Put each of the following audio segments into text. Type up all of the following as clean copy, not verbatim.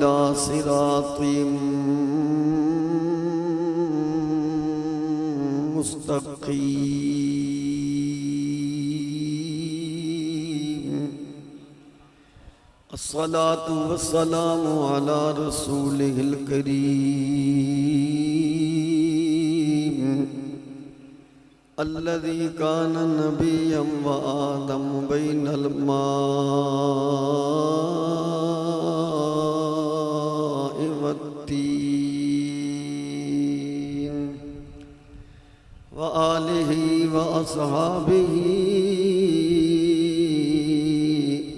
إلى صراط مستقيم. الصلاة والسلام على رسوله الكريم الذي كان نبيا وآدم بين الماء والتين وآله وأصحابه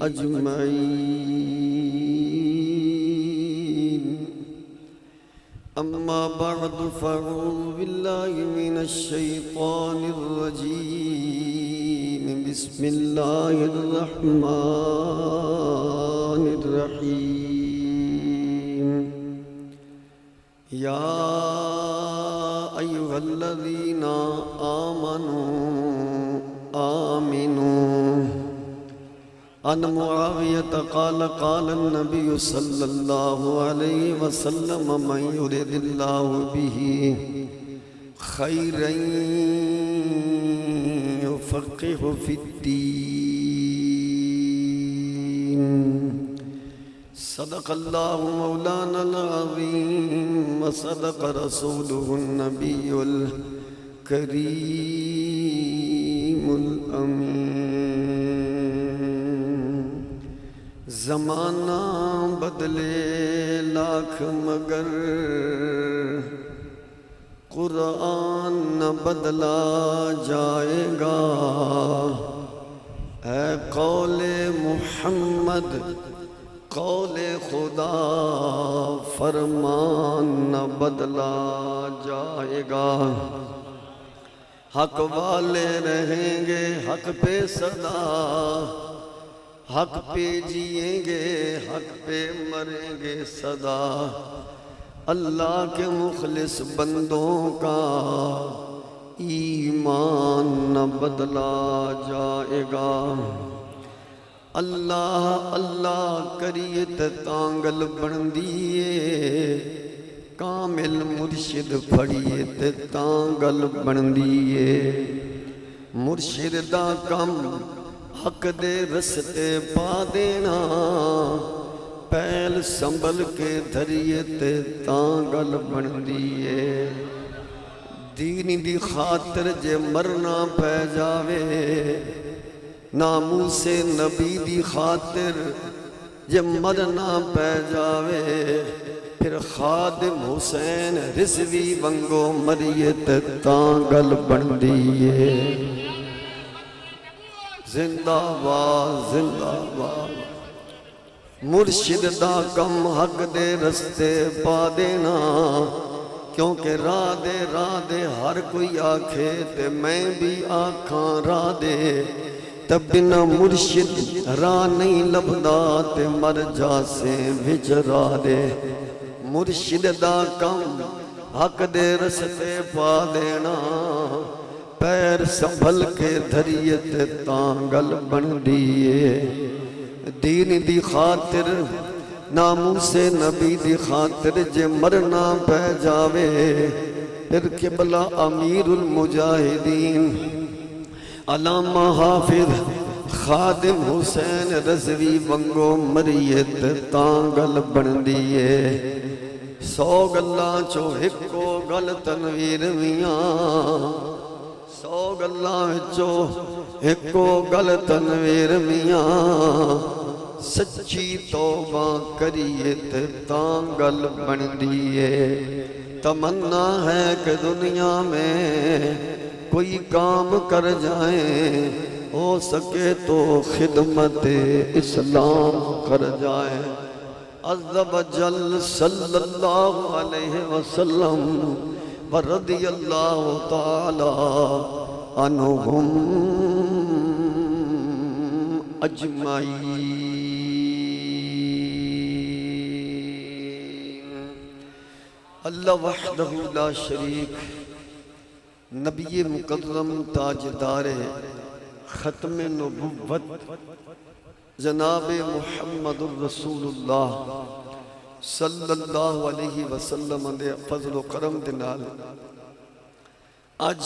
أجمعين. أما بعد فأعوذ بالله من الشيطان الرجيم. بسم الله الرحمن الرحيم. يا أيها الذين آمنوا عن معاوية قال قال النبي صلى الله عليه وسلم من يرد الله به خيرا يفقهه في الدين. صدق الله مولانا العظيم وصدق رسوله النبي الكريم الأمين. زمانہ بدلے لاکھ مگر قرآن نہ بدلا جائے گا. اے قول محمد قول خدا فرمان نہ بدلا جائے گا. حق والے رہیں گے حق پہ سدا، حق پہ جئیں گے حق پہ مریں گے سدا. اللہ کے مخلص بندوں کا ایمان نہ بدلا جائے گا. اللہ اللہ کریے تے تانگل بن دیے، کامل مرشد پھڑیے تے تانگل بن دیے. مرشد دا کم حق دے رستے پا دینا، پہل سنبھل کے دھریے تے تانگل بن دیے. دین دی خاطر جے مرنا پہ جاوے، ناموس نبی دی خاطر جے مرنا پہ جاوے، پھر خادم حسین رضوی ونگو مریے تے تانگل بن دیے. زندہ باد زندہ باد. مرشد دا کم حق دے رستے پا دینا، کیونکہ راہ دے ہر کوئی آکھے تے میں بھی آکھاں راہ دے. تب بنا مرشد راہ نہیں لبدا تے مر جا سے وچ راہ دے. مرشد دا کم حق دے رستے پا دینا، پیر سنبھل کے دھریے تے تانگل بن دیے. دین دی خاطر ناموس نبی دی خاطر جے مرنا پہ جاوے، پھر قبلہ امیر المجاہدین علامہ حافظ خادم حسین رضوی ونگو مریے تے تانگل بن دیے. 100 گلاں چو ہکو گل تنویر میاں، 100 گلاں وچو ہکو گل تنویر میاں. سچی توبہ کریے تے تانگل بن دیے. تمنا ہے کہ دنیا میں کوئی کام کر جائیں، ہو سکے تو خدمت اسلام کر جائیں. عز و جل صلی اللہ علیہ وسلم ورضی اللہ تعالی عنہم اجمعین. اللہ وحدہ لا شریک، نبی مکرم تاجدار ختم نبوت جناب محمد الرسول اللہ صلی اللہ علیہ وسلم دے فضل و کرم دے نال اج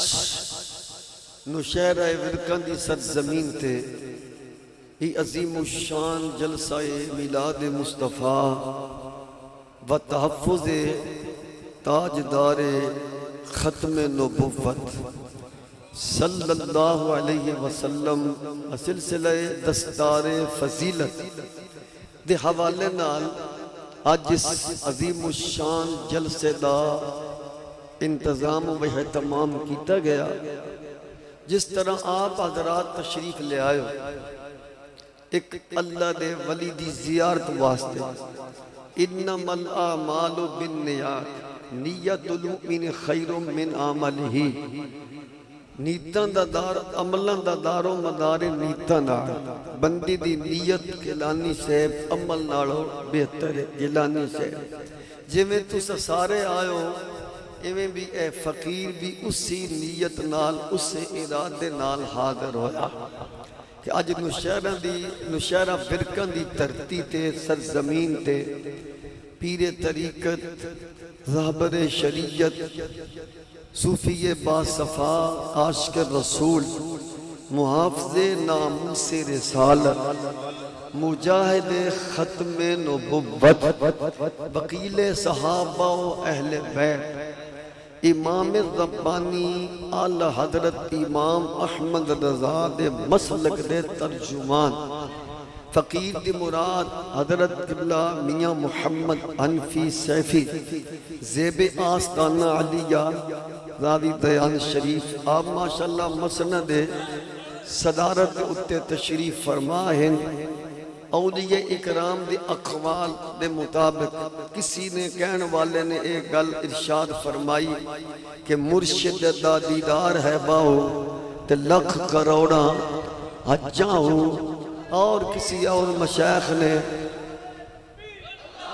نوشہرہ ورکان دی سرزمین تے ای عظیم الشان جلسہ میلاد مصطفیٰ و تحفظ تاجدار ختم نبوت صلی اللہ علیہ وسلم سلسلہ دستار فضیلت دے حوالے نال آج اس عظیم الشان جلسے دا انتظام و اہتمام کیتا گیا. جس طرح آپ حضرات تشریف لے آئے ایک اللہ دے ولی دی زیارت واسطے انما الاعمال بالنیات نیت المؤمن خیر من عملہ نیتاں دا دار عملاں دا دار و مدار نیتاں نال بندی دی نیت گیلانی صاحب عمل نالوں بہتر ہے. گیلانی صاحب جویں تساں سارے آئے ایویں بھی اے فقیر بھی اسی نیت نال اسے ارادے نال حاضر ہویا کہ اج نوشہرہ ورکان دی دھرتی تے سرزمین تے پیر طریقت رہبر شریعت صوفی باصفا عاشق رسول محافظ ناموس رسالت مجاہد ختم نبوت وکیل صحابہ و اہل بیت امام ربانی اعلی حضرت امام احمد رضا دے مسلک دے ترجمان فقیر دی مراد حضرت قبلہ میاں محمد حنفی سیفی زیب آستانہ علیہ راوی دیان شریف آپ ماشاءاللہ مسند صدارت اتے تشریف فرما ہیں. اولیاء اکرام دے اقوال دے مطابق کسی نے کہنے والے نے ایک گل ارشاد فرمائی کہ مرشد دا دیدار ہے باؤ تے لکھ کروڑا حجاں ہوں. اور کسی اور مشایخ نے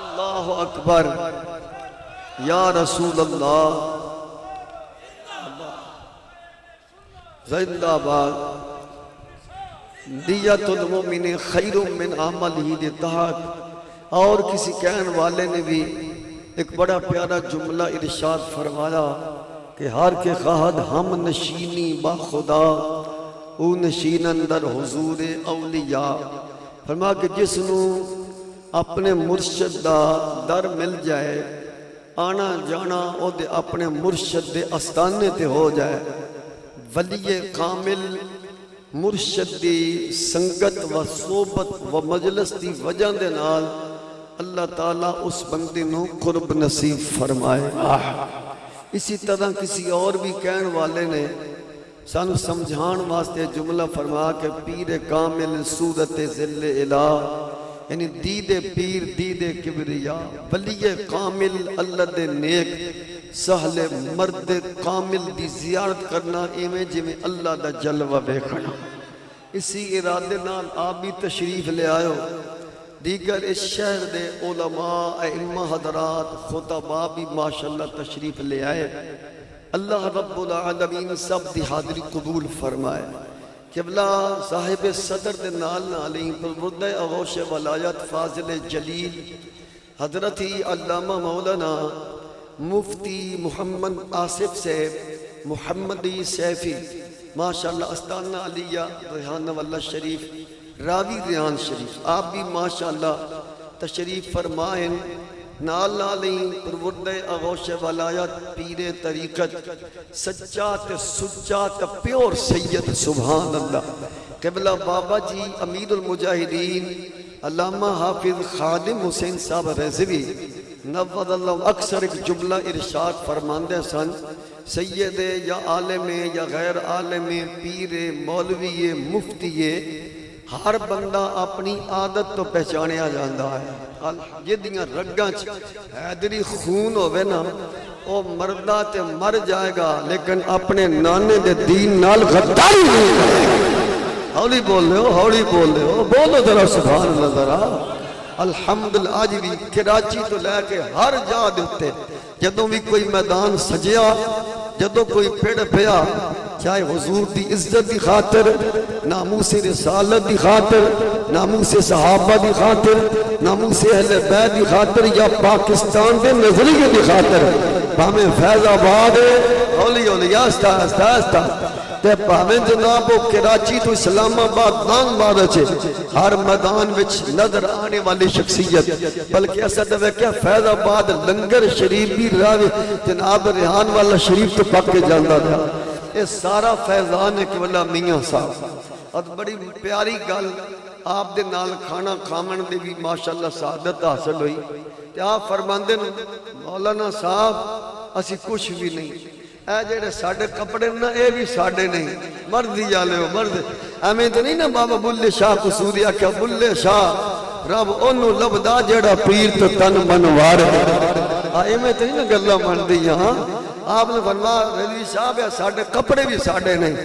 اللہ اکبر یا رسول اللہ زندہ آباد نیت المؤمن خیر من عملہ دے تحت. اور کسی کہنے والے نے بھی ایک بڑا پیارا جملہ ارشاد فرمایا کہ ہر کے خواہد ہم نشینی با خدا او نشین اندر حضور اولیاء. فرما کہ جس نو اپنے مرشد دا در مل جائے آنا جانا او دے اپنے مرشد دے استانے تے ہو جائے. ولی کامل مرشد دی سنگت و صحبت و مجلس دی وجہ دے نال اللہ تعالیٰ اس بندے نو قرب نصیب فرمائے. اسی طرح کسی اور بھی کہنے والے نے سانو سمجھان واسطے جملہ فرما کہ پیر کامل صورت ذل الہ یعنی دید پیر دید کبریا ولی کامل اللہ دے نیک سہل مرد کامل دی زیارت کرنا ایویں جویں اللہ دا جلوہ بیکھنا. اسی ارادے نال آپ بھی تشریف لے آئے ہو. دیگر اس شہر دے علماء ائمہ حضرات خطباء بھی ماشاءاللہ تشریف لے آئے. اللہ رب العالمین سب دی حاضری قبول فرمائے. قبلہ صاحب صدر دے نال علیہ پرورد اغوش ولایت فاضل جلیل حضرت علامہ مولانا مفتی محمد آصف صاحب محمدی سیفی ماشاءاللہ استانہ علیہ ریحانہ واللہ شریف راوی ریحان شریف آپ بھی ماشاءاللہ تشریف فرمائیں. نال علیہ پرورد اغوش ولایت پیر طریقت سچات سچات پیور سید سبحان اللہ قبلہ بابا جی امیر المجاہدین علامہ حافظ خادم حسین صاحب رضوی نوّد اللہ اکثر ایک جملہ ارشاد فرماندے سن سید یا عالم یا غیر عالم پیر مولوی مفتی ہر بندہ اپنی عادت تو پہچانے آ جاندہ ہے. جدیاں رگاں حیدری خون ہوئے نا وہ مردہ تے مر جائے گا لیکن اپنے نانے دے دین نال غداری نہیں کرے گا. ہولی بول رہے ہو بولو ذرا سبحان اللہ ذرا الحمدللہ. آج بھی کراچی تو لے کے ہر جا دیتے جدوں بھی کوئی میدان سجیا جدوں کوئی پیڑ پیا چاہے حضور دی عزت دی خاطر، ناموس رسالت دی خاطر، ناموس صحابہ دی خاطر، ناموس اہل بیت دی خاطر، یا پاکستان دے نظریے دی خاطر، ہمیں فیض آباد ہولی ہولی آستہ آستہ آستہ تے پاویں جناب وہ کراچی تو اسلام آباد دان بارچے ہر میدان وچ نظر آنے والی شخصیت، بلکہ ایسا دے کیا فیض آباد لنگر شریف بھی راوی جناب ریحان والا شریف تو پک کے جاندہ تھا. یہ سارا فیضان ہے کہ واللہ میاں صاحب. اور بڑی پیاری گل آپ دے نال کھانا کھامن دے بھی ماشاءاللہ سعادت حاصل ہوئی. کہ آپ فرماندے مولانا صاحب اسی کچھ بھی نہیں، اے جڑے ساڑھے کپڑے نا اے بھی ساڑھے نہیں، مرد ہی جالے ہو مرد. ہمیں تو نہیں نا بابا بلے شاہ قصوری آکھا بلے شاہ رب انہوں لبدا جڑا پیر تو تن منوار ہے. آئے میں تو نہیں نا گلہ من دی یہاں. آپ نے فرمایا رضوی صاحب ہے ساڑھے کپڑے بھی ساڑھے نہیں،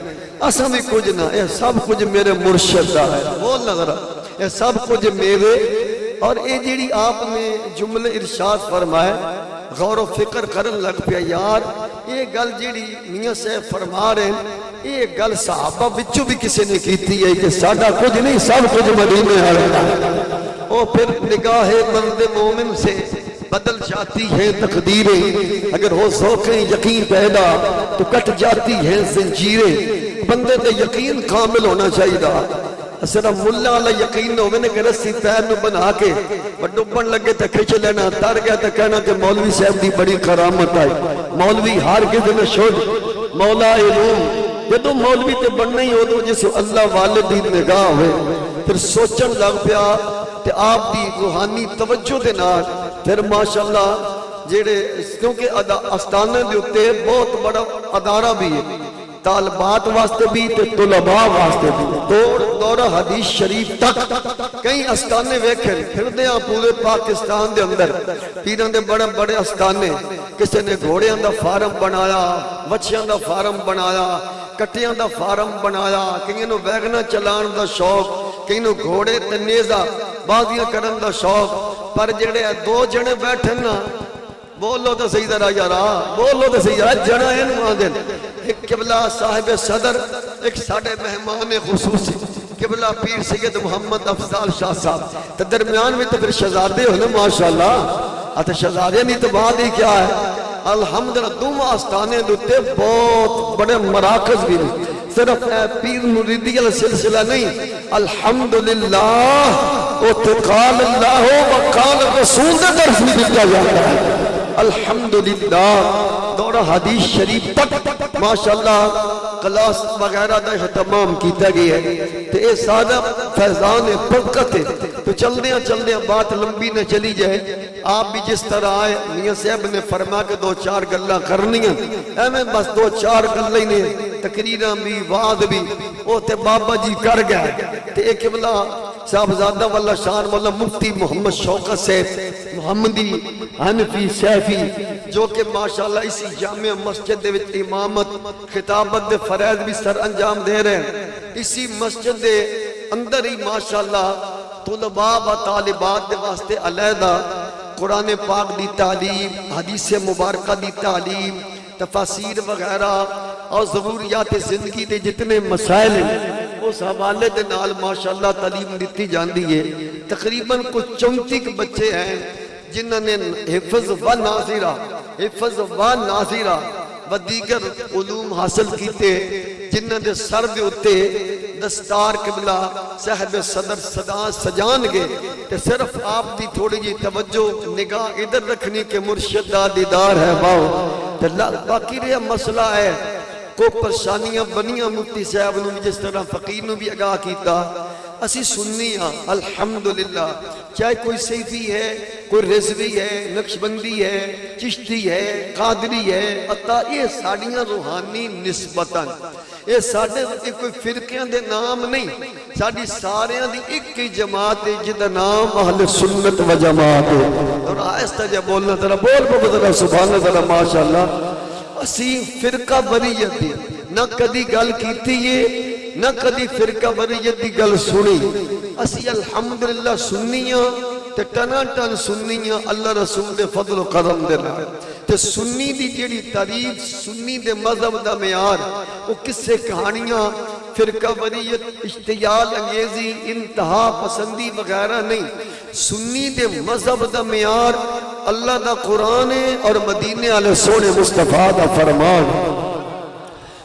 اساں بھی کچھ نہ، یہ سب کچھ میرے مرشد دا ہے. بول نظر یہ سب کچھ میرے. اور یہ جیڑی آپ نے جملے ارشاد فرمائے غور و فکر کرن لگ پیا یار، یہ گل جیڑی میاں سے فرما رہے ہیں یہ گل صحابہ بچوں بھی کسی نے کیتی ہے کہ ساڑھا کچھ نہیں سب کچھ مدینے آئے. وہ پھر نگاہ بند مومن سے بدل جاتی ہیں تقدیریں، اگر ہو ذوقیں یقین پیدا تو کٹ جاتی ہیں زنجیریں. بندے تے یقین کامل ہونا چاہیے. صرف ملہ علیہ یقین ہوئے نے کہ رسی پیر نو بنا کے ڈبن لگے تے کھچ لینا، تر گیا تے کہنا کہ مولوی صاحب دی بڑی کرامت آئی. مولوی ہر کسی نے شد مولا علوم جدو مولوی تے بننا ہی ہو تو جس اللہ والد دی نگاہ ہوئے پھر سوچن لگ پیا تے آپ دی روحانی توجہ دے نال پھر ماشاءاللہ جیڑے کیونکہ استانے دے ہوتے بہت بڑا ادارہ بھی ہے، طالبات واسطے بھی تے طلباء واسطے بھی. دورہ حدیث شریف تک کئی استانے ویکھیں پھر دیاں پورے پاکستان دے اندر پیران دے بڑے بڑے استانے. کسی نے گھوڑیاں دا فارم بنایا، وچھیاں دا فارم بنایا، کٹیاں دا فارم بنایا، کہیں نو ویگنا چلان دا شوق، کہیں نو گھوڑے تے نیزہ بازیاں کرن دا شوق. پر جڑے دو جنے بیٹھن نا بولو تو صحیح ذرا یارا، بولو تو صحیح ذرا جڑا اینو آدھن. ایک قبلہ صاحب صدر، ایک ساڑھے مہمان خصوصی قبلہ پیر سید محمد افضال شاہ صاحب. تو درمیان میں تو پھر شہزادے ہو نا ماشاءاللہ. آتا شہزادے نہیں تو بعد ہی کیا ہے الحمدللہ. دوم آستانے دوتے بہت بڑے مراکز بھی نہیں، صرف پیر مریدی علیہ سلسلہ نہیں. الحمدللہ اتقال اللہ وقال رسول دے طرف بھی دیتا جاتا ہے. الحمدللہ دورہ حدیث شریف تک ماشاءاللہ کلاس وغیرہ دا اہتمام کیتا گیا ہے. تو یہ سادہ فیضان برکت ہے. تو چل دیا بات لمبی نہ چلی جائے. آپ بھی جس طرح آئے میاں صاحب نے فرما کے دو چار گلہ کرنی ہیں، میں بس دو چار گلہ ہی نے تقریرہ بھی وعد بھی وہ تے بابا جی کر گئے. تے ایک قبلہ صاحبزادہ والا شان والا مفتی محمد شوکت صاحب محمدی حنفی سیفی جو کہ ماشاءاللہ اسی جامع مسجد دے وچ امامت خطابت دے فرائض بھی سر انجام دے رہے ہیں. اسی مسجد دے اندر ہی ماشاءاللہ طلباء و طالبات دے واسطے علیحدہ قرآن پاک دی تعلیم، حدیث مبارکہ دی تعلیم، تفاسیر وغیرہ اور ضروریات زندگی دے جتنے مسائل ہیں اس حوالے دے نال ماشاءاللہ تعلیم دیتی جاندی ہے. تقریباً کچھ 34 بچے ہیں جنہوں نے حفظ و ناظرہ و دیگر علوم حاصل کیتے، جنہوں نے سر دے اتے دستار قبلہ صاحب صدر سجان گے. کہ صرف آپ دی تھوڑی جی توجہ نگاہ ادھر رکھنی کہ مرشد دا دیدار ہے. باقی رہا مسئلہ ہے کو پرشانیاں بنیاں مفتی صاحب نے جس طرح فقیر نے بھی آگاہ کیتا. اسی سنی ہاں الحمدللہ، چاہے کوئی صیفی ہے، کوئی رضوی ہے، نقشبندی ہے، چشتی ہے، قادری ہے، عطا یہ ساڑیاں روحانی نسبتاً یہ ساڑھے کوئی فرقیاں دے نام نہیں، ساڑھی ساریاں دی ایک کی جماعت ہے جدہ نام اہل سنت و جماعت ہے. اور آہستہ جا بولنا ترہ بول ذرا سبحانہ ذرا ماشاءاللہ. اسی فرقہ بریت دی نہ کدی گل کیتی ہے نہ کدی فرقہ بریت دی گل سنی. اسی الحمدللہ سنیاں تے ٹنا ٹن سنیاں اللہ رسول دے فضل و کرم دے نال. تے سنی دی جیڑی تعریف سنی دے مذہب دا معیار وہ قصے کہانیاں فرقہ وریت اشتعال انگیزی انتہا پسندی وغیرہ نہیں سنی دے مذہب دا معیار اللہ دا قرآن اور مدینے والے سونے مصطفیٰ دا فرمان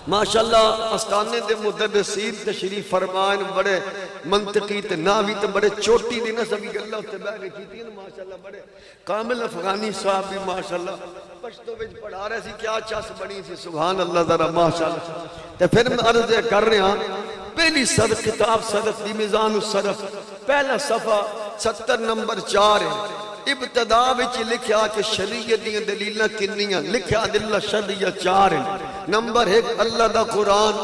ماشاءاللہ استانے دے مدرسین تشریف فرمان بڑے منطقی تے ناوی تے بڑے چوٹی دی نہ سبھی گلہ ہوتے بیٹھ کے کیتی ہیں ماشاءاللہ بڑے کامل افغانی صاحب بھی ماشاءاللہ پشتو وچ پڑھا رہے سی کیا چاس بنی سی سبحان اللہ ذرا ماشاءاللہ تے پھر میں عرض کر رہے ہیں پہلی صدق کتاب صدق دی میزان الصرف پہلا صفحہ 70 نمبر 4 ہے ابتدا وچ لکھیا کہ شریعت دی دلیلاں کنیاں لکھیا دلہ شریعت 4 ہیں نمبر 1 اللہ دا قرآن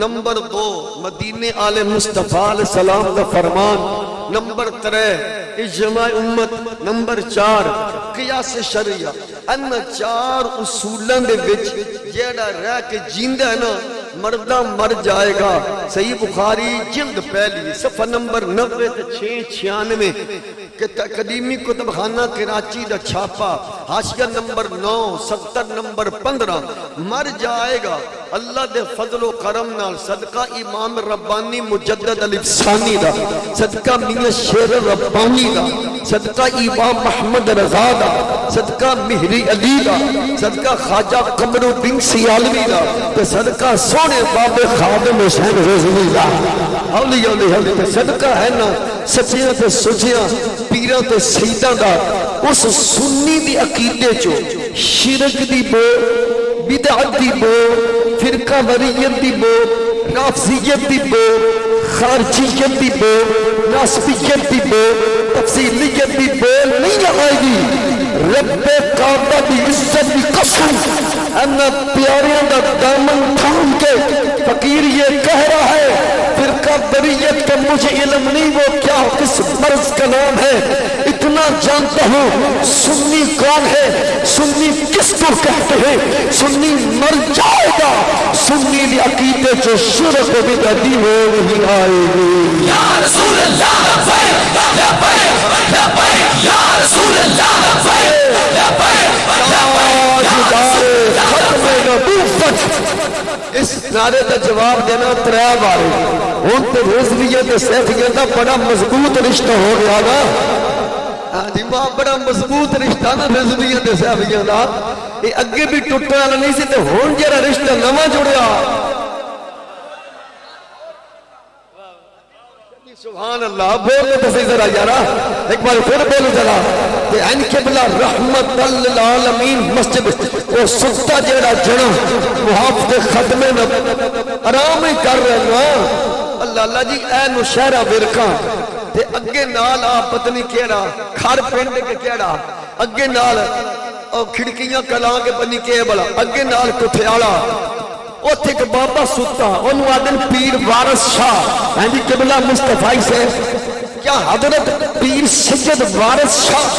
نمبر 2 مدینے آل مصطفیٰ علیہ السلام دا فرمان نمبر 3 اجماع امت نمبر 4 قیاس شریعہ ان 4 اصولان دے وچ جیڑا رہ کے جیندہ ہے نا مردہ مر جائے گا صحیح بخاری جلد پہلی صفحہ نمبر 90-696 کہ قدیمی کتب خانہ کراچی دا چھاپا حاشیہ نمبر 9 70 نمبر 15 مر جائے گا اللہ دے فضل و کرم نال صدقہ امام ربانی مجدد الفسانی دا صدقہ میاں شیر ربانی دا صدقہ امام محمد رضا دا صدقہ مہری علی دا صدقہ خواجہ قمر بن سیالوی دا تے صدقہ سونے باب خادم حسین رضوی دا اولیاء علیہ صدقہ ہے نا سچیاں تے سچیاں پیراں تے سیداں دا اس سنی دی عقیدے چو شرک دی بو بدعت دی بو فرقہ وریت دی بو رافضیت دی بو خارجیت دی بو ناسبیت دی بو تفصیلیت دی بو نہیں آئے گی رب کعبہ دی عزت دی قسم انا پیاریاں دا دامن تھام کے فقیر یہ کہہ رہا ہے فرقہ وریت کا مجھے علم نہیں وہ کیا کس مرض کا نام ہے اتنا جانتا ہوں سنی کون ہے سنی کس کو کہتے ہیں سنی مر جائے گا سنی دی عقیدے جو شرک و بدعتی ہو نہیں آئے گی یا رسول اللہ لبیک لبیک لبیک یا رسول اللہ لبیک لبیک لبیک ختم نبوت اس نعرے کا جواب دینا 3 بار ہوں تو رضویت سیفیت کا بڑا مضبوط رشتہ ہو گیا نا جی ماں بڑا مضبوط رشتہ نا رضویت سیفیت کا یہ اگے بھی ٹوٹنے والا نہیں سی تو ہون جڑا رشتہ نواں جڑیا سبحان اللہ بولے تو صحیح ذرا یارا ایک بار پھر بولے ذرا کہ ان قبلہ رحمت للعالمین مسجد وہ سکتا جیڑا جنا محافظ ختمے آرام ہی کر رہے ہیں اللہ اللہ جی اے نشہرہ ورکاں تے اگے نال آپ پتنی کیڑا کھار پینڈے کے کیڑا اگے نال کھڑکیاں کلان کے بنی کے بلا اگے نال کٹھیالا اوتھے کہ بابا ستا انہوں آدن پیر وارث شاہ ہیں جی قبلہ مصطفی سے کیا حضرت پیر سید وارث شاہ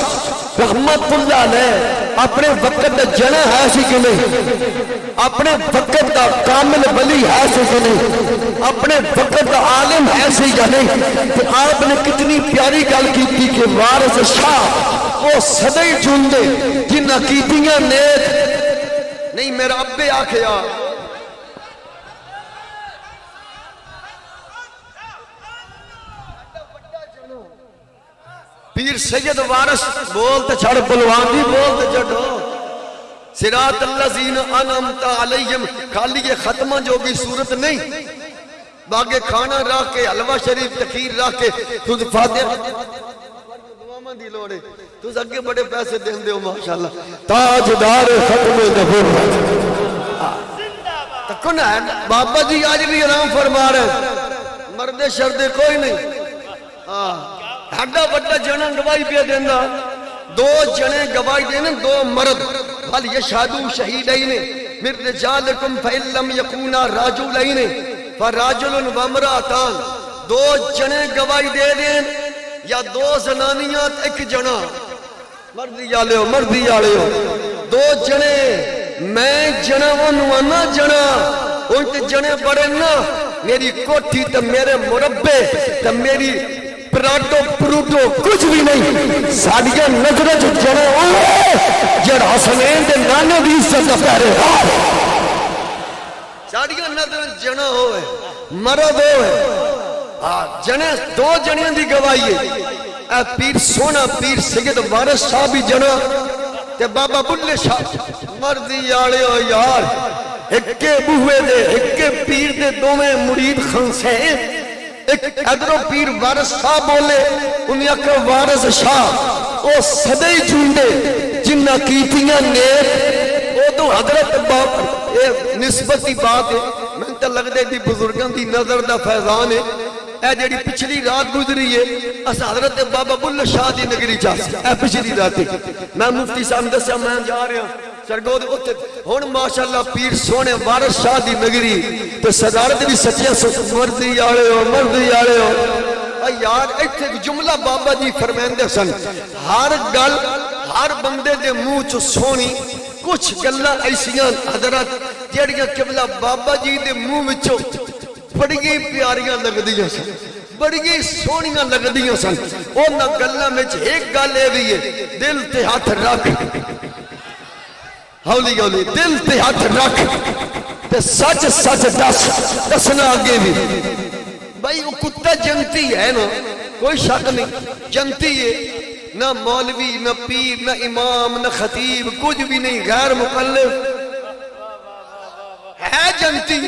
رحمت اللہ علیہ اپنے وقت دا جنہ ہے سی کہ نہیں اپنے وقت دا کامل ولی ہے سی کہ نہیں اپنے وقت دا عالم ہے سی کہ نہیں کہ آپ نے کتنی پیاری گل کی تھی کہ وارث شاہ وہ صدی جندے جن عقیدیاں نیک نہیں میرا ابے آکھیا پیر سید وارث بولتے چھڑ بلوان دی بولتے چھڑو صراط الذین انعمت علیہم خالی یہ ختمہ جو بھی صورت نہیں باقی کھانا رکھ کے حلوہ شریف تخیر رکھ کے خود فاتحہ دعاواں دی لوڑے تو اگے بڑے پیسے دین دے ہو ماشاءاللہ تاجدار ختم نبوت تکن ہے بابا جی آج بھی آرام فرما رہے مرد شردے کوئی نہیں ہڈا بڑا جنہ گواہی پہ دینا 2 جنے گواہی دینا 2 مرد بل یشہدو شہیدین من رجالکم فإن لم یکونا راجلین فراجل وامرأتان 2 جنے گواہی دے دیں یا 2 زنانیاں 1 جنا مردی آلے ہو 2 جنے میں جنا ونوانا جنا انت جنے بڑے نا میری کوٹھی تا میرے مربے تا میری پراٹو پروٹو کچھ بھی نہیں ساڑیاں نظر جو جنے جڑا حسنین دے نانے دی عزت دا پہرے ساڑیاں نظر جنا ہوئے مرد ہوئے جنے دو جنیاں دی گوائی ہے اے پیر سونا پیر سید وارث صاحب بھی جنا تے بابا بلے شاہ مردی آڑے ہو یار ایکے بوہے دے ایکے پیر دے دومیں مرید خنسے ایک ادرو پیر وارث صاحب بولے انہیں اکر وارث شاہ او صدی جھونڈے جنہ کیتیاں نیک او تو حضرت باپ نسبتی بات ہے میں تا لگ دے دی بزرگان دی نظر دا فیضان ہے اے جڑی پچھلی رات گزری ہے اس حضرت بابا بلے شاہ دی نگری چاہتے اے پچھلی رات ہے میں مفتی صاحب دسیا میں جا رہا ہوں سرگو دے اتے ہون ماشاءاللہ پیر سونے وارث شاہ دی نگری تو صدارت بھی سچیاں مردی آڑے ہو اے یار ایتھے جملہ بابا جی فرمیندے سن ہر گل ہر بندے دے منہ چو سونی کچھ گلہ ایسیاں حضرت جڑیاں قبلہ بابا جی دے منہ وچوں بڑی پیاریاں لگ دیاں سن بڑی سونیاں لگ دیاں سن اونا گلہ میں ایک گالے بھی ہے دل تے ہاتھ رکھ ہولی ہولی دل تے ہاتھ رکھ تے سچ سچ دسنا آگے بھی بھائی وہ کتا جنتی ہے نا کوئی شک نہیں جنتی ہے نہ مولوی نہ پیر نہ امام نہ خطیب کچھ بھی نہیں غیر مقلب ہے جنتی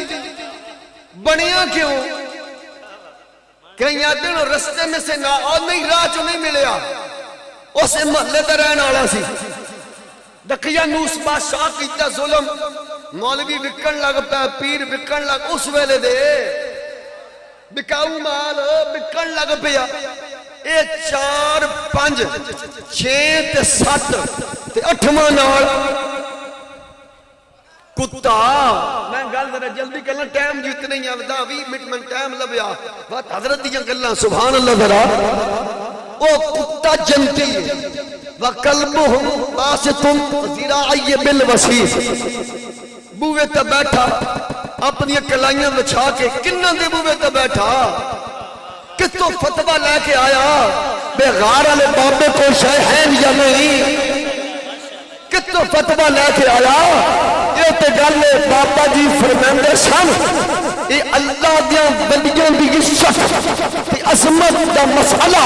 بنیاں کیوں کہیں آدھے نو رستے میں سے نہ اور نہیں راہ چو نہیں ملیا اسے محلے در رہن آڑا سی دقیہ نوس بادشاہ کیتا ظلم مولوی بکن لگ پہ پیر بکن لگ اس ویلے دے بکاؤ مال بکن لگ پیا اے 4 5 6 تے 7 تے 8واں نال کتا میں گل ذرا جلدی کرنا ٹائم جیت نہیں آودا 20 منٹ میں ٹائم لبیا بات حضرت دیاں گلاں سبحان اللہ ذرا او کتا جنتی وقلبہم باسطم ذراعی بالوسیس بوئے تے بیٹھا اپنی کلائیاں بچھا کے کنہ دے بوئے تے بیٹھا کتوں فتوہ لے کے آیا بے غار علی بابے کو شے ہیں یا نہیں کتوں فتوہ لے کے آیا یہ تے گلے بابا جی فرمیندے سن یہ اللہ دیاں بندیوں دی عزت تے عظمت دا مسئلہ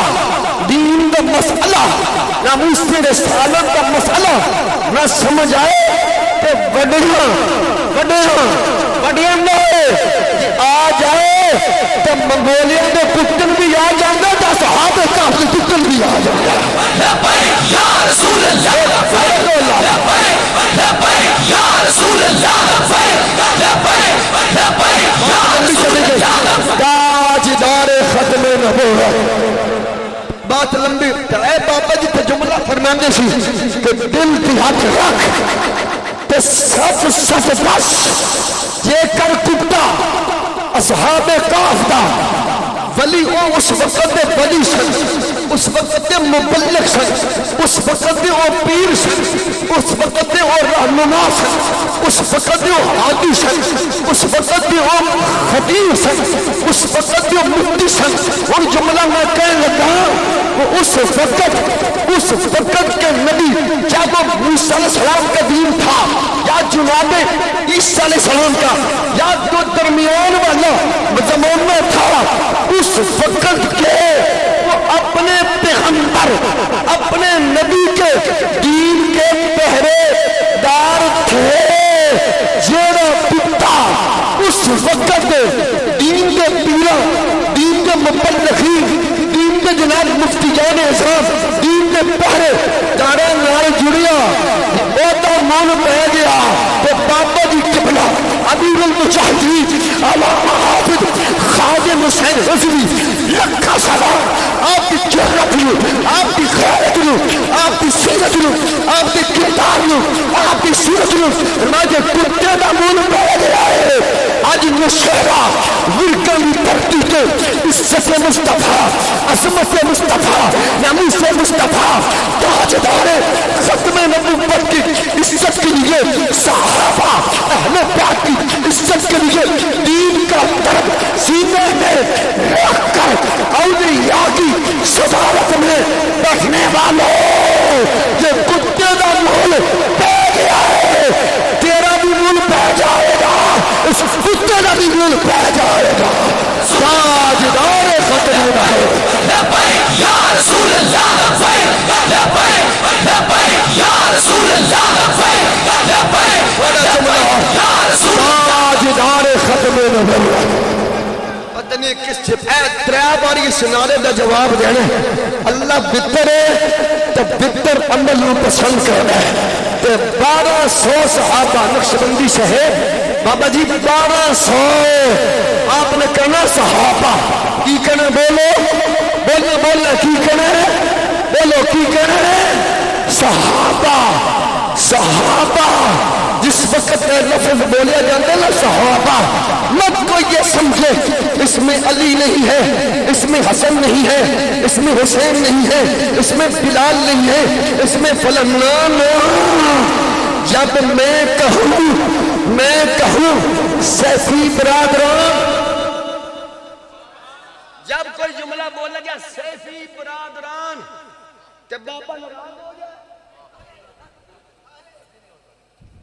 دین دا مسئلہ ناموس تے رسالت دا مسئلہ نہ سمجھ آئے تے وڈیاں نے آ جائے تے منگولیاں دے پتن بھی آ جاندے تے صحابہ کہف دے پتن بھی آ جاندے لبیک یا رسول اللہ لبیک یا رسول اللہ لبیک یا رسول اللہ تاجدار ختم نبوت بات لمبی اے بابا جی تے جملہ فرماندے سی کہ دل کی ہاتھ رکھ تے سچ سچ دس جے کر کتا اصحاب کہف دا ولی او اس وقت دے ولی سن اس وقت دے مبلغ سن اس وقت دے او پیر سن اس وقت دے او رہنما سن اس وقت دے او حادی سن اس وقت دے او خطیب سن اس وقت دے او مفتی سن اور جملہ میں کہنے لگا وہ اس وقت کے نبی جب موسیٰ علیہ السلام کا دین تھا یا جناب عیسیٰ علیہ السلام کا یا دو درمیان والا زمانہ تھا اس وقت کے وہ اپنے پیغمبر اپنے نبی کے دین کے پہرے دار تھے جیڑا پتا اس وقت دین کے پیرا دین کے مبلغین دین کے جناب مفتی جان اعظم دین کے پہرے دارے نال جڑیا وہ تو من پہ گیا تو بابا جی قبلہ امیر المجاہدین علامہ حافظ خادم حسین رضوی لکھا سلام آپ کی جرت لو آپ کی خیرت لو آپ کی سیرت لو آپ کی کردار لو آپ کی سیرت لو مجھے کتے دا من پہ گیا ہے آج نشہرہ ورکن دھرتی کے عزت مصطفیٰ عظمت مصطفیٰ ناموس مصطفیٰ تاجدار ختم نبوت کی عزت کے لیے صحابہ اہل بیت کی عزت کے لیے دین کا درد سینے میں رکھ کر اولیاء کی صدارت میں بیٹھنے والوں یہ کتے دا مول ترے باری اس نعرے دا جواب دینا اللہ بہتر ہے تو بہتر عمل نو پسند کرنا ہے 1200 صحابہ نقشبندی سے ہے بابا جی 1200 آپ نے کہنا صحابہ کی کہنا بولو بولنا بولنا کی کہنا ہے بولو کی کہنا ہے صحابہ صحابہ جس وقت لفظ بولیا جاتا ہے نا صحابہ مت کوئی یہ سمجھے اس میں علی نہیں ہے اس میں حسن نہیں ہے اس میں حسین نہیں ہے اس میں بلال نہیں ہے اس میں فلان جب میں کہوں سیفی برادران جب کوئی جملہ بولا گیا سیفی برادران کہ بابا ناراض ہو جائے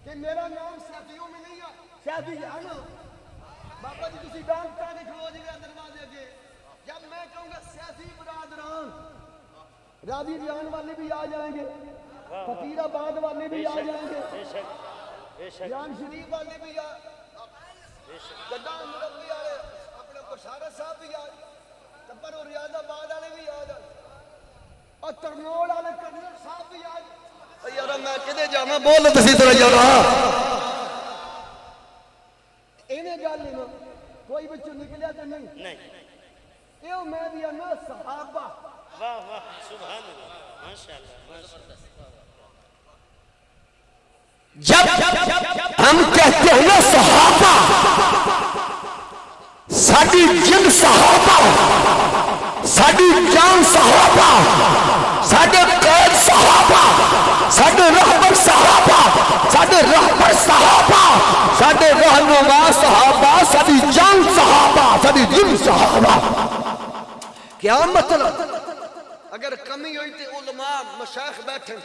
کہ میرا نام سیفیوں میں نہیں ہے سیفی ہے نا بابا جی کسی ڈانٹ کا نہیں کھلو جی دروازے کے جب میں کہوں گا سیفی برادران راضی ریان والے بھی آ جائیں گے فقیر آباد والے بھی آ جائیں گے ریان شریف والے بھی آ گڈا مربی والے اپنے بشارت صاحب بھی آ تبر اور ریاض آباد والے بھی آ جائیں اور ترنوڑ والے کرنل صاحب بھی آ جائیں یارا میں کدے جانا بول تسی طرح یارا انہیں گل نہیں کوئی بچوں نکلیا تو نہیں یہ میں بھی انا صحابہ واہ واہ سبحان اللہ ماشاءاللہ جب ہم کہتے ہیں نا صحابہ ساڈی جن صحابہ ساڈی جان صحابہ ساڈے قائد صحابہ ساڈے رہبر صحابہ ساڈے رہبر صحابہ ساڈے رہنما صحابہ ساڈی جان صحابہ ساڈی جن صحابہ کیا مطلب اگر کمی ہوئی تے علماء مشایخ بیٹھے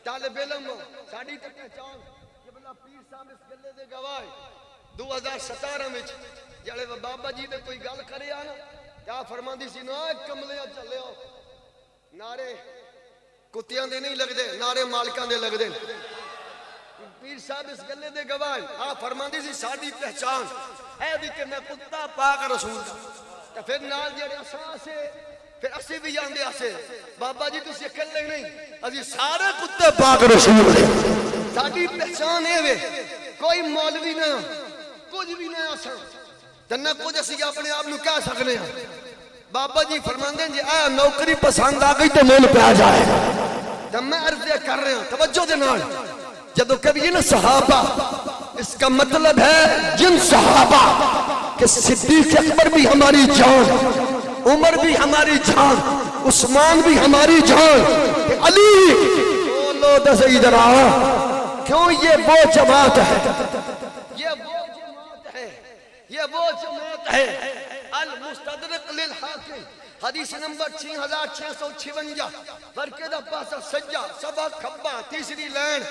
طالب علم ساڑی تے پہچان کہ بلا پیر صاحب اس گلے دے گواہ 2017 میں جڑے بابا جی دے کوئی گل کرے آنا کیا فرماندی سی نا کملے چلے ہو نعرے کتیاں دے نہیں لگ دے نعرے مالکاں دے لگ دے پیر صاحب اس گلے دے گواہ فرماندی سی ساڑی پہچان اے دی کہ میں کتا پاک رسول دا پھر نال جڑے اساں سے پھر اسی بھی جاندے آسے بابا جی تسی اکلے نہیں ازی سارے کتے پاک رسول دے ساڑی پہچان ہے وے کوئی مولوی نہ کچھ بھی نہ آسا تنہ کچھ اسی اپنے آپ نو کہہ سکنے ہیں بابا جی فرماندے جی اے نوکری پسند آ گئی تو مول پہ آ جائے تو میں عرض کر رہے ہیں توجہ دے نال جدو کبھی نا صحابہ اس کا مطلب ہے جن صحابہ کہ صدیق اکبر بھی ہماری جان عمر بھی ہماری جان عثمان بھی ہماری جان علی بولو دسئی ذرا کیوں یہ وہ جماعت ہے یہ وہ جماعت ہے یہ وہ جماعت ہے المستدرک للحاکم حدیث نمبر 6656 فرقے دا پاسا سجا سبا کھبا تیسری لین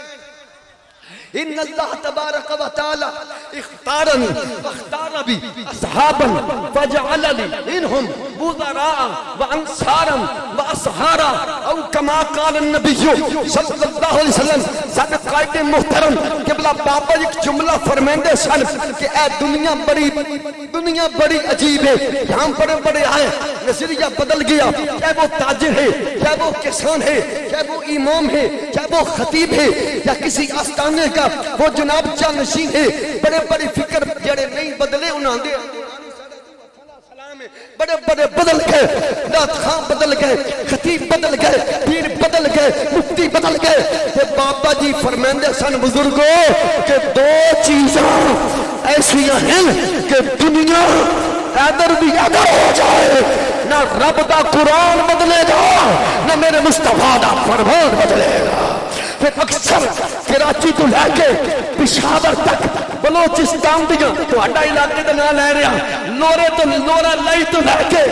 ان اللہ تبارک و تعالی اختارنی واختار بی اصحابا فجعلنی انہم وزراء وانصارا واصحارا او کما قال النبی صلی اللہ علیہ وسلم سادہ قائد محترم قبلہ بابا ایک جملہ فرمیندے سن کہ اے دنیا بڑی عجیب ہے یہاں بڑے بڑے آئے نظریہ بدل گیا چاہے وہ تاجر ہے چاہے وہ کسان ہے چاہے وہ امام ہے چاہے وہ خطیب ہے یا کسی آستانے کا وہ جناب جانشین ہے بڑے بڑے فکر جڑے نہیں بدلے انہاں دے بڑے بڑے بدل گئے نات خان بدل گئے خطیب بدل گئے پیر بدل گئے مفتی بدل گئے کہ بابا جی فرماندے سن بزرگوں کہ دو چیزاں ایسی ہیں کہ دنیا ادھر بھی ادھر ہو جائے نہ رب دا قرآن بدلے گا نہ میرے مصطفیٰ دا فرمان بدلے گا پھر اکثر کراچی تو لے کے پشاور تک بلوچستان دیا تو اڈا علاقے دا نہ لے رہا نورے تو نورا لائی تو لے کے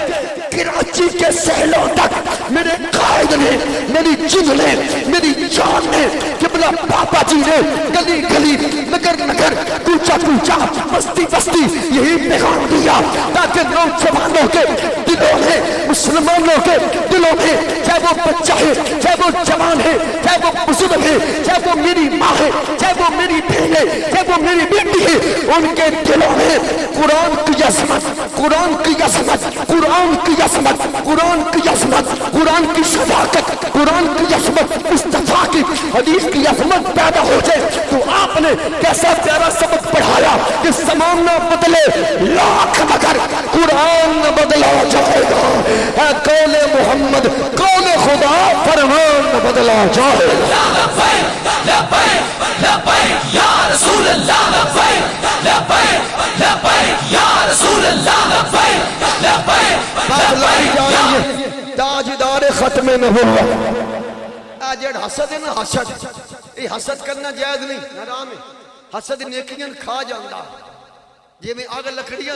کراچی کے سہلوں تک میرے قائد نے میری جن نے میری جان نے قبلہ پاپا جی نے گلی گلی نگر نگر کوچا کوچا بستی بستی یہی پیغام دیا تاکہ نوجوانوں کے دلوں میں مسلمانوں کے دلوں میں چاہے وہ بچہ ہے چاہے وہ جوان ہے چاہے وہ بزرگ ہے چاہے وہ میری ماں ہے چاہے وہ میری بہن ہے چاہے وہ میری بیٹی ہے ان کے دلوں میں قرآن کی عظمت قرآن کی عظمت قرآن کی صداقت، قرآن کی عظمت، مصطفیٰ کی حدیث کی عظمت پیدا ہو جائے تو آپ نے کیسا پیارا سبق پڑھایا کہ زمان نہ بدلے لاکھ مگر قرآن نہ بدلا جائے گا. اے قول محمد قول خدا فرمان نہ بدلا جائے گا. لبیک لبیک یا رسول اللہ، لبیک لبیک لبیک یا رسول اللہ، لبیک لبیک تاجدار ختم نبوت. جڑ حسد ہے نا، حسد یہ حسد کرنا جائز نہیں، حرام ہے. حسد نیکیاں کھا جاندا. جی میں آگ لکڑیاں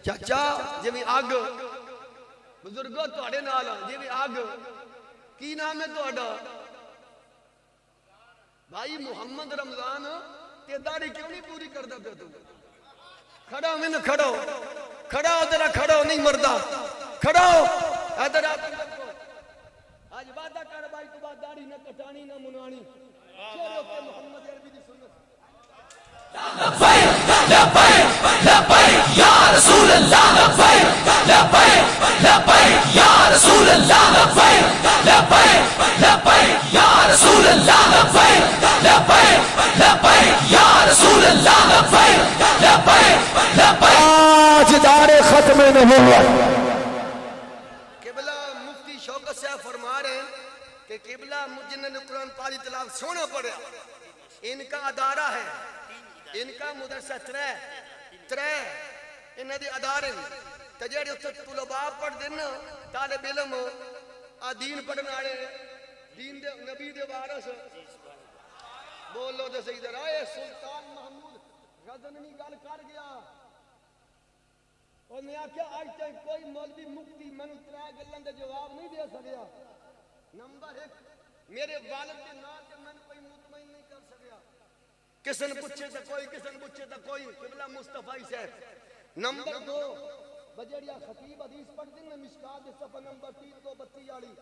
چاچا، جی میں آگ بزرگوں تواڈے نال، جی میں آگ کی نام ہے تواڈا بھائی محمد رمضان، تے داڑھی کیوں نہیں پوری کردا پیا تو؟ کھڑا ہو، میں نہ کھڑا ہو، کھڑا ہو، ذرا کھڑا ہو، نہیں مردا کھڑا ہو. ادھر آ آج وعدہ کر بھائی تو بعد داڑھی نہ کٹانی نہ منوانی. چلو کہ محمد عربی دی سنت. لبیک لبیک لبیک یا رسول اللہ، لبیک لبیک لبیک یا رسول اللہ، لبیک لبیک لبیک یا رسول اللہ، لبیک لبیک لبیک یا رسول اللہ، لبیک لبیک لبیک. تاجدار ختم نبوت. قبلہ مفتی شوکت صاحب فرما رہے ہیں کہ قبلہ جنہوں نے قرآن پاک کی تلاوت سونا پڑا، ان کا ادارہ ہے، ان کا مدرسہ ترے انہاں دی ادارے تے جڑے اوتھے طلباء پڑھ دین طالب علم دین پڑھن والے دین دے نبی دے وارث. بولو تے صحیح ذرا. اے سلطان محمود غزنوی گل کر گیا، اور میں آکھیا آج تک کوئی مولوی مفتی مینوں ترے گلاں دے جواب نہیں دے سکیا. نمبر 1 میرے والد کے نام تے میں کوئی مطمئن نہیں کر سکیا. کسن پوچھے تے کوئی، کسن پوچھے تے کوئی. قبلہ مصطفی صاحب. نمبر 2 بجڑیا خطیب حدیث پڑھ دین مشکات دے صفحہ نمبر 332 والی،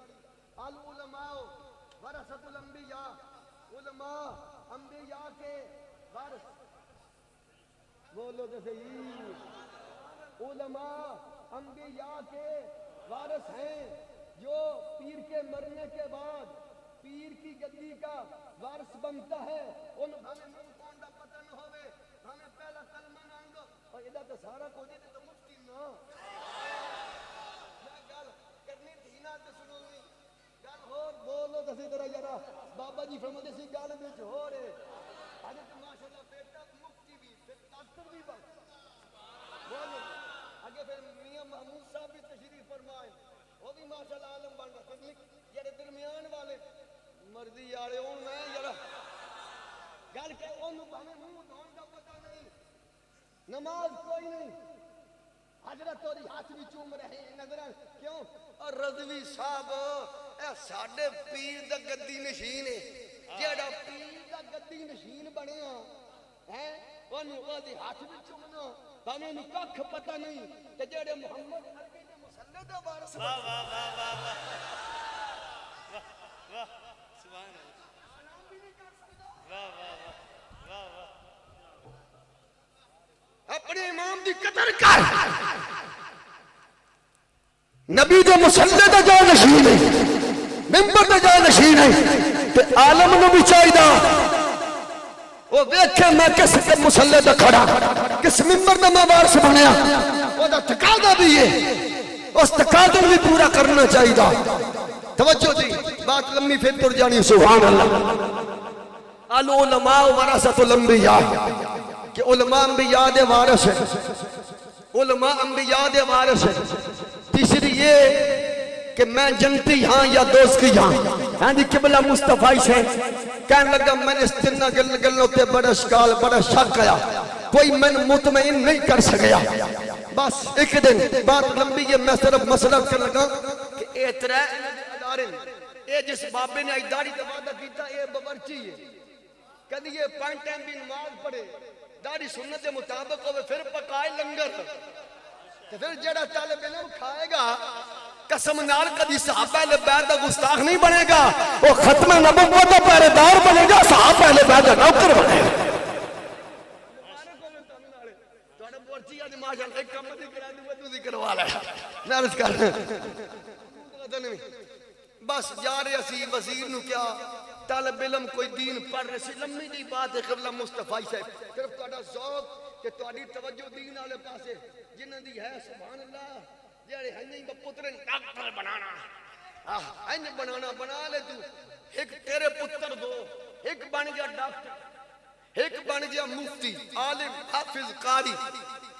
العلماء ورثۃ الانبیاء، علماء انبیاء کے وارث. بولو تے صحیح. علماء انبیاء کے وارث ہیں جو پیر کے مرنے کے بعد پیر کی گدی کا وارث بنتا ہے. ان ہمیں من کون دا پتہ نہ ہوئے، ہمیں پہلا کلمہ نہ آنگا اور ادھا تو سارا کو دیتے تو مفتی نہ. میں گل کرنی تھی نہ تو سنو گی گل ہو. بولو دسی طرح یارا بابا جی فرماتے سی گل بچ ہو رہے. آجے تو ماشاءاللہ بیٹا مفتی بھی ڈاکٹر بھی بن. بولو آگے پھر میاں محمود صاحب بھی تشریف فرمائے، وہ بھی ماشاءاللہ عالم بن رہا. یہ درمیان والے مرضی والے ہوں. میں ذرا گل کہ انہوں ہمیں منہ دھون کا پتہ نہیں، نماز کوئی نہیں، حضرت اور ہاتھ بھی چوم رہے ہیں نظر کیوں. اور رضوی صاحب اے ساڈے پیر دا گدی نشین ہے، جیڑا پیر دا گدی نشین بنیا ہے انہوں اودے ہاتھ بھی چومنا تانے نوں ککھ پتہ نہیں. تے جیڑے محمد عربی دے مصلی دا وارث. واہ واہ واہ واہ واہ واہ سبحان اللہ. واہ واہ واہ واہ. اپنے امام دی قدر کر. نبی دے مصلی دا جا نشین ہے، ممبر دا جا نشین ہے. تے عالم نو بھی چاہیدا وہ ویکھے میں کس مصلی دا کھڑا، کس ممبر دا میں وارث بنیا. وہ دا تقاضا بھی ہے، اس تقاضا بھی پورا کرنا چاہیدا. توجہ دی بات لمبی پھر تر جانی. سبحان اللہ. العلماء ورثۃ الانبیاء کہ علماء انبیاء دے وارث ہیں، علماء انبیاء دے وارث ہیں. تیسری یہ کہ میں جنتی ہاں یا دوست کی ہاں. ہاں جی قبلہ مصطفی سے کہنے لگا میں نے اس تنہ گلوں تے بڑا شکال بڑا شک آیا، کوئی میں مطمئن نہیں کر سکیا. بس ایک دن بات لمبی ہے، میں صرف مسئلہ کر لگا کہ اے ترے ادارے اے جس بابے نے داڑھی تے وعدہ کیتا اے بورچی ہے. کہتے یہ 5 ٹائم بھی نماز پڑھے، داڑھی سنت کے مطابق ہوئے، پھر پکائے لنگر، تو پھر جڑا طالب علم کھائے گا قسم نال کدی صحابہ اہل بیت دا گستاخ نہیں بنے گا، وہ ختم نبوت دا پہرے دار بنے گا، صحابہ اہل بیت دا نوکر بنے گا. تھوڑا بورچی آج ماشاءاللہ ایک کم دی کرا دوں میں تو ذکر والا ہے. میں عرض کر بس جا رہے سی وزیر نو کیا طالب علم کوئی دین پڑھ رہے سی لمبی دی بات ہے قبلہ مصطفی صاحب صرف تہاڈا ذوق کہ تہاڈی توجہ دین والے پاسے جنہاں دی ہے سبحان اللہ جڑے ہیں نہیں پتر ڈاکٹر بنانا انج بنانا بنا لے تو ایک تیرے پتر دو ایک بن گیا ڈاکٹر ایک بن گیا مفتی عالم حافظ قاری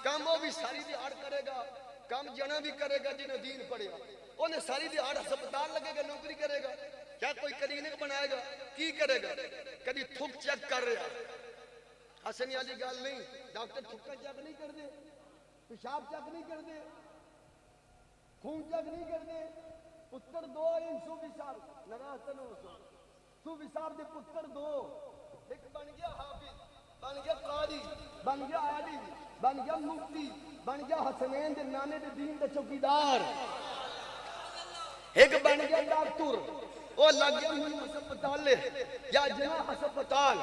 کام وہ بھی ساری دیہاڑ کرے گا کام جنا بھی کرے گا جنہیں دین پڑھے گا انہیں ساری دیہاڑ ہسپتال لگے گا نوکری کرے گا کیا کوئی کلینک بنائے گا کی کرے گا کبھی تھک چیک کر رہا حسنی والی گل نہیں ڈاکٹر تھکا چیک نہیں کر دے پیشاب چیک نہیں کر دے خون چیک نہیں کر دے پتر دو ان صوفی صاحب ناراض نہ ہو صوفی صاحب دے پتر دو ایک بن گیا حافظ بن گیا قاری بن گیا عالم بن گیا مفتی بن گیا حسنین دے نانے دے دین دے چوکیدار ایک بن گیا ڈاکٹر وہ لگ گیا مجھے ہسپتال یا جنا ہسپتال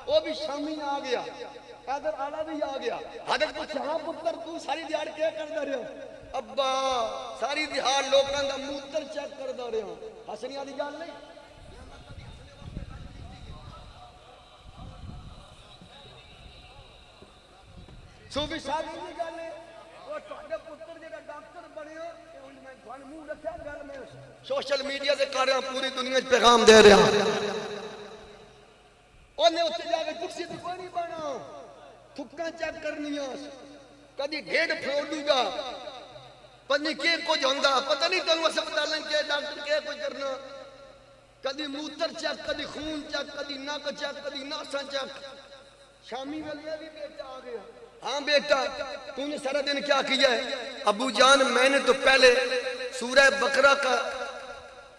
وہ بھی شامی آ گیا حیدر آلہ بھی آ گیا حضرت پوچھا ہاں پتر تو ساری دیہاڑ کیا کرتا رہے ابا ساری دیہاڑ لوگاں دا موتر چیک کرتا رہے حسنی والی گل نہیں صوفی صاحب کی گل ہے وہ تہاڈے پتر جڑا ڈاکٹر بنیا میں منہ رکھیا گل میں سوشل میڈیا سے کر رہا پوری دنیا وچ پیغام دے رہا اونے اوتے جا کے کرسی تے کوئی نہیں بنا تھکاں چیک کرنیاں کدی ڈیڑھ پھوڑ گا پتہ نہیں کہ کچھ ہوندا پتہ نہیں تینوں ہسپتالاں کے ڈاکٹر کے کچھ کرنا کدی موتر چیک کدی خون چیک کدی نک چیک کدی ناساں چیک شامی ویلے بھی بیٹا آ گیا ہاں بیٹا تو نے سارا دن کیا کیا ہے ابو جان میں نے تو پہلے سورہ بقرہ کا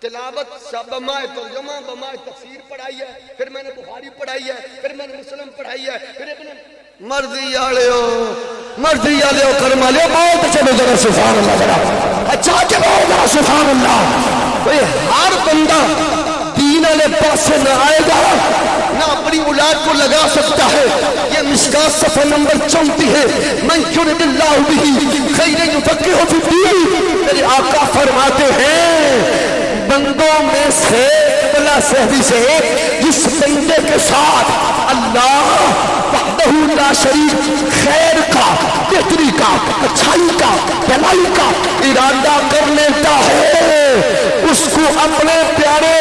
تلاوت بمائے ترجمہ بمائے تفسیر پڑھائی ہے پھر میں نے بخاری پڑھائی ہے پھر میں نے مسلم پڑھائی ہے پھر ابن مرضی آلیو کرما لیو بہت چلو ذرا سبحان اللہ ذرا اچھا کہ بہت ذرا سبحان اللہ ہر بندہ دین والے پاسے نہ آئے گا نہ اپنی اولاد کو لگا سکتا ہے یہ مشکات صفحہ نمبر 34 ہے من یرد اللہ بہ خیر یفقہہ فی الدین میرے آقا فرماتے ہیں بندوں میں سے بلا صحبی سے جس بندے کے ساتھ اللہ وحدہ لا شریک خیر کا بہتری کا اچھائی کا بھلائی کا ارادہ کر لیتا ہے اس کو اپنے پیارے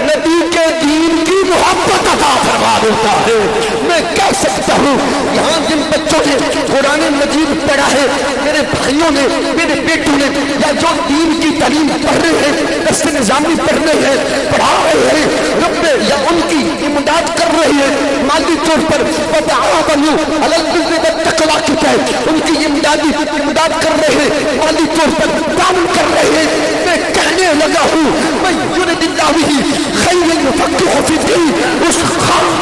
نبی کے دین کی محبت عطا فرما دیتا ہے میں کہہ سکتا ہوں یہاں جن بچوں نے قرآن مجید پڑھا ہے میرے بھائیوں نے میرے بیٹوں نے یا جو دین کی تعلیم پڑھ رہے ہیں دست نظامی پڑھ رہے ہیں پڑھا رہے ہیں رب یا ان کی امداد کر رہے ہیں مالی طور پر وتعاونوا علی البر والتقوی کی تحت ان کی امداد کر رہے ہیں مالی طور پر تعاون کر رہے ہیں میں کہنے لگا ہوں من یرد اللہ بہ خیر یفقہہ فی الدین اس خاص